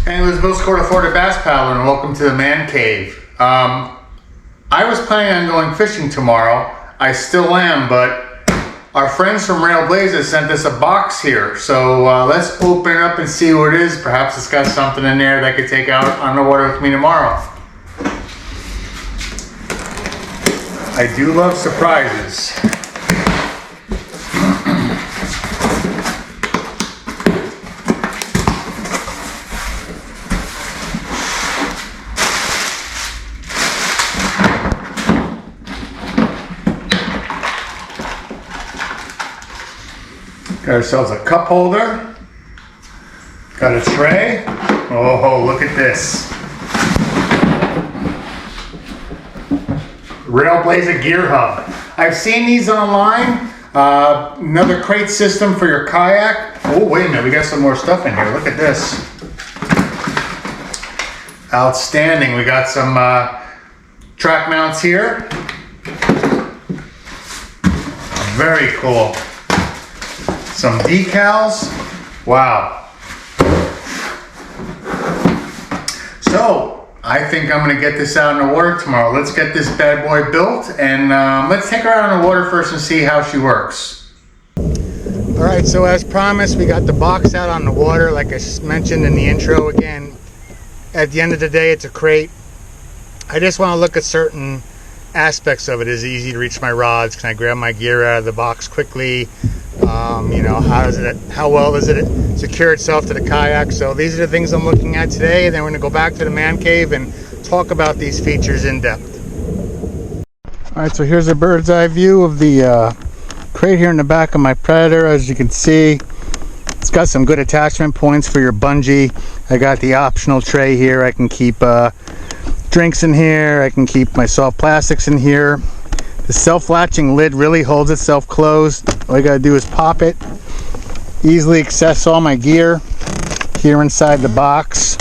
Hey, this is Bill Scored, a Florida Bass Paddler, and welcome to the Man Cave. I was planning on going fishing tomorrow. I still am, but our friends from Railblaza sent us a box here. So let's open it up and see what it is. Perhaps it's got something in there that I could take out on the water with me tomorrow. I do love surprises. Got ourselves a cup holder. Got a tray. Oh, look at this. Railblaza gear hub. I've seen these online. Another crate system for your kayak. Oh, wait a minute. We got some more stuff in here. Look at this. Outstanding. We got some track mounts here. Very cool. Some decals. Wow. So, I think I'm gonna get this out in the water tomorrow. Let's get this bad boy built and let's take her out in the water first and see how she works. All right, so as promised, we got the box out on the water, like I mentioned in the intro. Again, at the end of the day, it's a crate. I just wanna look at certain aspects of it. Is it easy to reach my rods? Can I grab my gear out of the box quickly? You know, how well does it secure itself to the kayak? So these are the things I'm looking at today, and then we're going to go back to the man cave and talk about these features in depth. All right, so here's a bird's eye view of the crate here in the back of my Predator. As you can see, it's got some good attachment points for your bungee. I got the optional tray here. I can keep drinks in here. I can keep my soft plastics in here. The self-latching lid really holds itself closed. All you gotta do is pop it. Easily access all my gear here inside the box.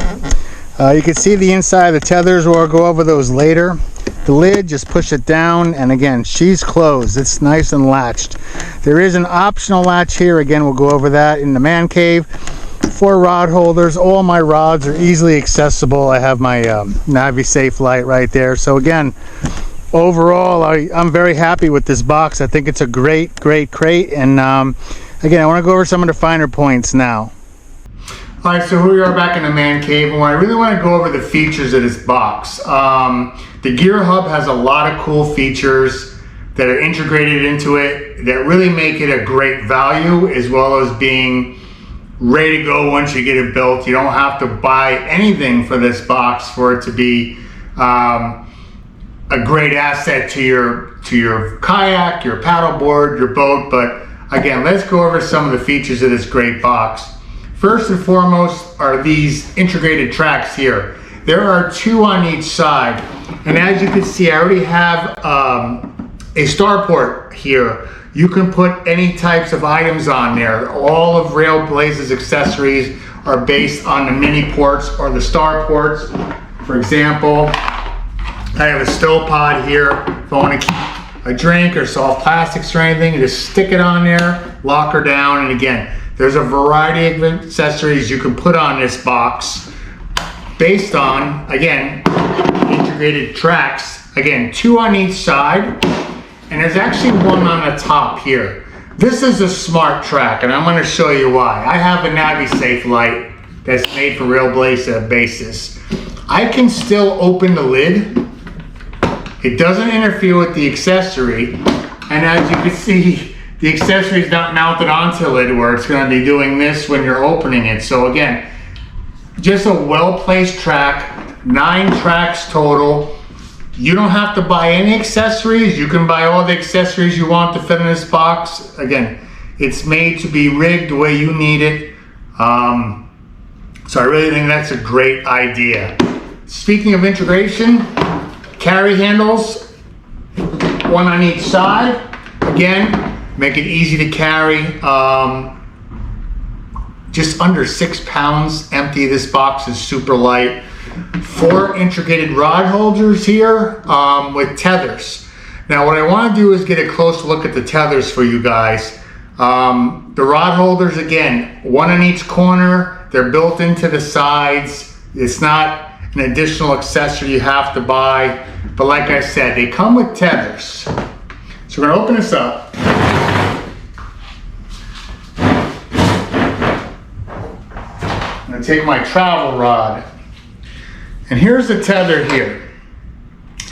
You can see the inside of the tethers. We'll go over those later. The lid, just push it down, and again, she's closed. It's nice and latched. There is an optional latch here. Again, we'll go over that in the man cave. 4 rod holders. All my rods are easily accessible. I have my NaviSafe light right there. So again, overall, I'm very happy with this box. I think it's a great crate, and again, I want to go over some of the finer points now. All right, so here we are back in the man cave, and I really want to go over the features of this box. The gear hub has a lot of cool features that are integrated into it that really make it a great value, as well as being ready to go once you get it built. You don't have to buy anything for this box for it to be a great asset to your kayak, your paddleboard, your boat. But again, let's go over some of the features of this great box. First and foremost are these integrated tracks here. There are 2 on each side, and as you can see, I already have a starport here. You can put any types of items on there. All of Railblaza's accessories are based on the mini ports or the star ports. For example, I have a stove pod here. If I want to keep a drink or soft plastics or anything, you just stick it on there, lock her down, and again, there's a variety of accessories you can put on this box based on, again, integrated tracks. Again, 2 on each side, and there's actually 1 on the top here. This is a smart track, and I'm going to show you why. I have a NaviSafe light that's made for Railblaza basis. I can still open the lid. It doesn't interfere with the accessory, and as you can see, the accessory is not mounted onto the lid where it's going to be doing this when you're opening it. So again, just a well-placed track, 9 tracks total. You don't have to buy any accessories. You can buy all the accessories you want to fit in this box. Again, it's made to be rigged the way you need it. So I really think that's a great idea. Speaking of integration, carry handles, 1 on each side. Again, make it easy to carry. Just under 6 pounds empty. This box is super light. 4 integrated rod holders here with tethers. Now what I want to do is get a close look at the tethers for you guys. The rod holders, again, one in each corner. They're built into the sides. It's not an additional accessory you have to buy. But like I said, they come with tethers. So we're gonna open this up. I'm gonna take my travel rod. And here's the tether here.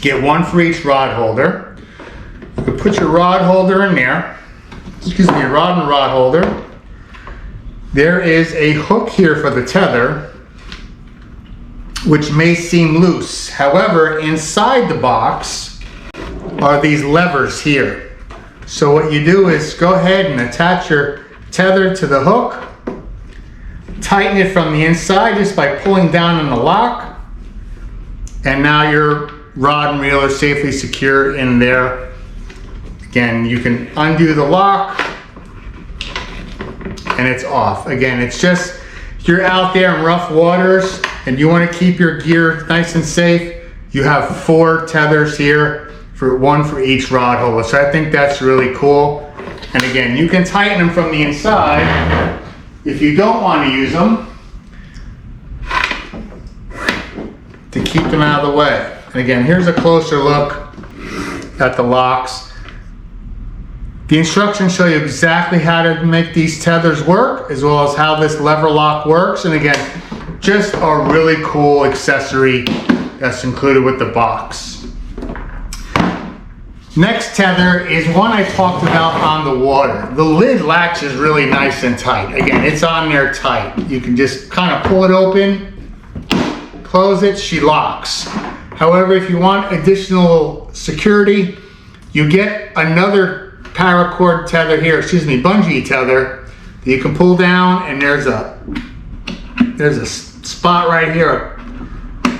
Get one for each rod holder. You put your rod holder in there. Excuse me, rod and rod holder. There is a hook here for the tether, which may seem loose. However, inside the box are these levers here. So what you do is go ahead and attach your tether to the hook, tighten it from the inside just by pulling down on the lock, and now your rod and reel are safely secure in there. Again, you can undo the lock and it's off. Again, it's just, if you're out there in rough waters and you want to keep your gear nice and safe, you have 4 tethers here, one for each rod holder. So I think that's really cool. And again, you can tighten them from the inside if you don't want to use them to keep them out of the way. And again, here's a closer look at the locks. The instructions show you exactly how to make these tethers work, as well as how this lever lock works. And again, just a really cool accessory that's included with the box. Next tether is one I talked about on the water. The lid latches really nice and tight. Again, it's on there tight. You can just kind of pull it open, close it, she locks. However, if you want additional security, you get another paracord tether here, bungee tether that you can pull down, and there's a spot right here,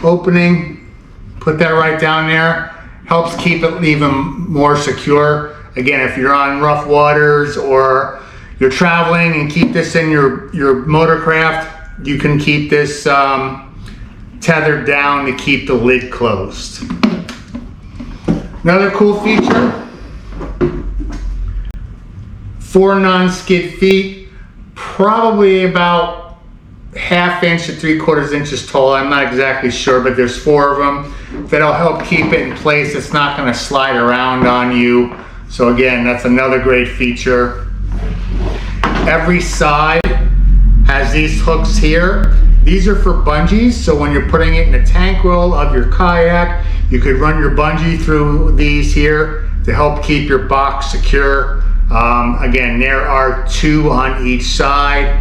opening, put that right down there, helps keep it even more secure. Again, if you're on rough waters or you're traveling and keep this in your motorcraft, you can keep this tethered down to keep the lid closed. Another cool feature, 4 non-skid feet, probably about 1/2 inch to 3/4 inches tall. I'm not exactly sure, but there's 4 of them that'll help keep it in place. It's not going to slide around on you. So again, that's another great feature. Every side has these hooks here. These are for bungees, so when you're putting it in the tank roll of your kayak, you could run your bungee through these here to help keep your box secure. Again, there are 2 on each side.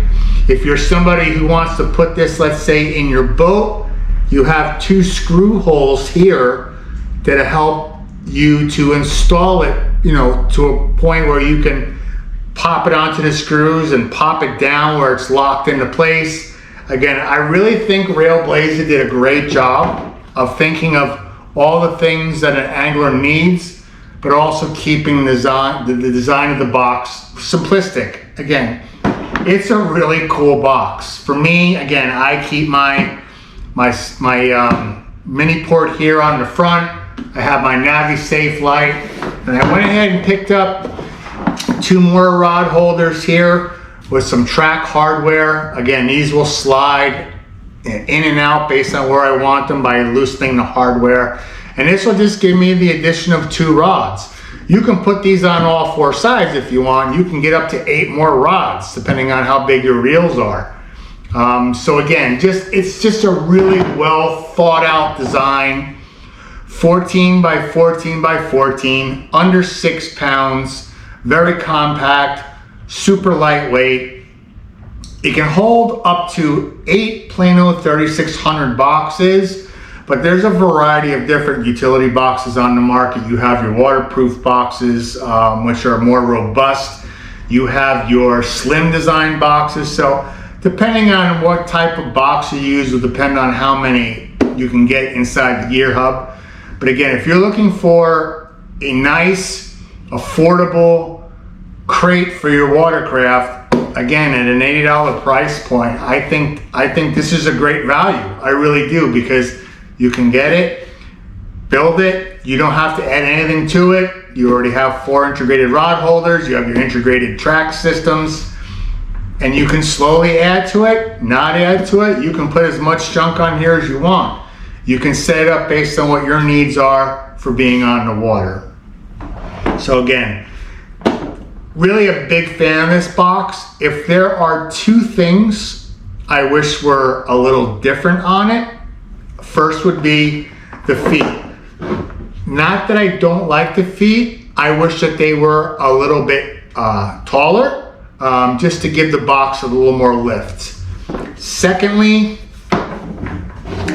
If you're somebody who wants to put this, let's say, in your boat, you have 2 screw holes here that help you to install it, to a point where you can pop it onto the screws and pop it down where it's locked into place. Again, I really think Railblaza did a great job of thinking of all the things that an angler needs, but also keeping the design of the box simplistic. Again, it's a really cool box. For me, again, I keep my mini port here on the front. I have my Navi Safe light, and I went ahead and picked up 2 more rod holders here with some track hardware. Again, these will slide in and out based on where I want them by loosening the hardware. And this will just give me the addition of 2 rods. You can put these on all 4 sides if you want. You can get up to 8 more rods depending on how big your reels are. So again, it's just a really well thought out design. 14 by 14 by 14, under 6 pounds, very compact, super lightweight. It can hold up to 8 Plano 3600 boxes, but there's a variety of different utility boxes on the market. You have your waterproof boxes, which are more robust. You have your slim design boxes. So depending on what type of box you use will depend on how many you can get inside the gear hub. But again, if you're looking for a nice, affordable crate for your watercraft, again, at an $80 price point, I think this is a great value. I really do, because you can get it, build it, you don't have to add anything to it, You already have 4 integrated rod holders. You have your integrated track systems. And you can slowly add to it, not add to it. You can put as much junk on here as you want. You can set it up based on what your needs are for being on the water. So again, really a big fan of this box. If there are 2 things I wish were a little different on it, first would be the feet. Not that I don't like the feet, I wish that they were a little bit taller, just to give the box a little more lift. Secondly,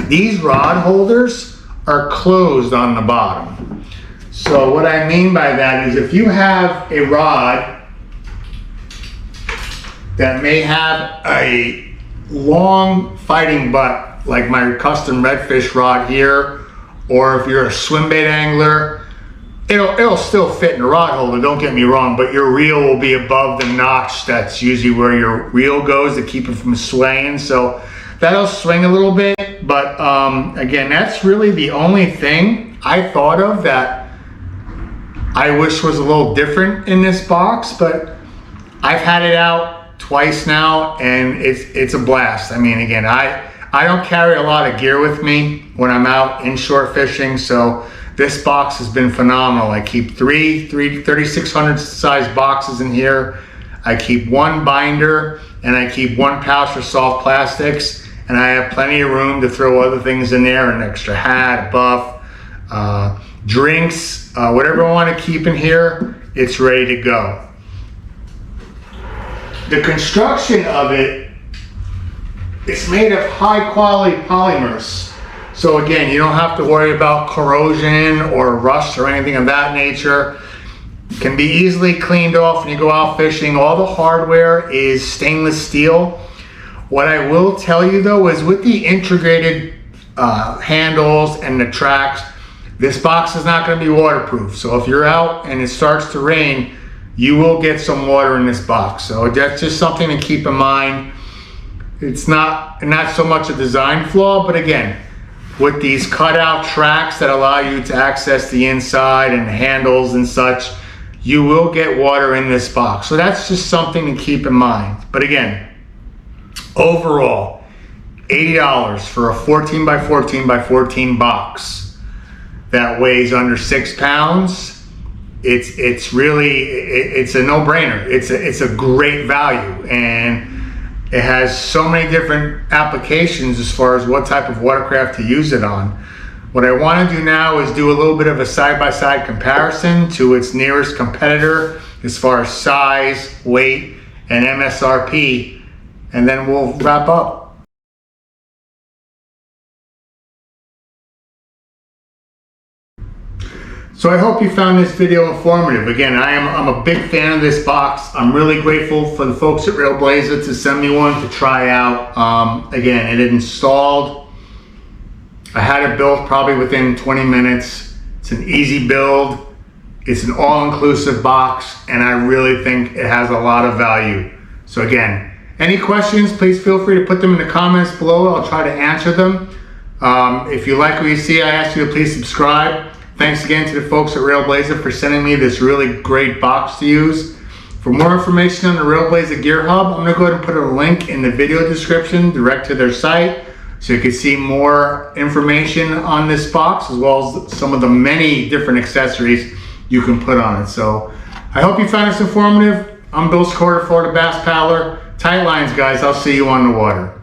these rod holders are closed on the bottom. So what I mean by that is if you have a rod that may have a long fighting butt, like my custom redfish rod here, or if you're a swim bait angler, it'll still fit in the rod holder, don't get me wrong, but your reel will be above the notch. That's usually where your reel goes to keep it from swaying. So that'll swing a little bit, but again, that's really the only thing I thought of that I wish was a little different in this box, but I've had it out twice now and it's a blast. I mean, again, I don't carry a lot of gear with me when I'm out inshore fishing, so this box has been phenomenal. I keep three 3600 size boxes in here. I keep 1 binder and I keep 1 pouch for soft plastics, and I have plenty of room to throw other things in there, an extra hat, a buff, drinks, whatever I want to keep in here, it's ready to go. The construction of it's made of high quality polymers. So again, you don't have to worry about corrosion or rust or anything of that nature. It can be easily cleaned off when you go out fishing. All the hardware is stainless steel. What I will tell you though is with the integrated handles and the tracks, this box is not going to be waterproof. So if you're out and it starts to rain, you will get some water in this box. So that's just something to keep in mind. It's not so much a design flaw, but again, with these cutout tracks that allow you to access the inside and handles and such, you will get water in this box. So that's just something to keep in mind. But again, overall, $80 for a 14 by 14 by 14 box that weighs under 6 pounds. It's really a no-brainer. It's a great value, and it has so many different applications as far as what type of watercraft to use it on. What I want to do now is do a little bit of a side-by-side comparison to its nearest competitor as far as size, weight, and MSRP, and then we'll wrap up. So I hope you found this video informative. Again, I'm a big fan of this box. I'm really grateful for the folks at Railblaza to send me one to try out. Again, it installed. I had it built probably within 20 minutes. It's an easy build. It's an all-inclusive box, and I really think it has a lot of value. So again, any questions, please feel free to put them in the comments below. I'll try to answer them. If you like what you see, I ask you to please subscribe. Thanks again to the folks at Railblaza for sending me this really great box to use. For more information on the Railblaza Gear Hub, I'm going to go ahead and put a link in the video description direct to their site so you can see more information on this box as well as some of the many different accessories you can put on it. So I hope you found this informative. I'm Bill Scorder, Florida Bass Paddler. Tight lines, guys. I'll see you on the water.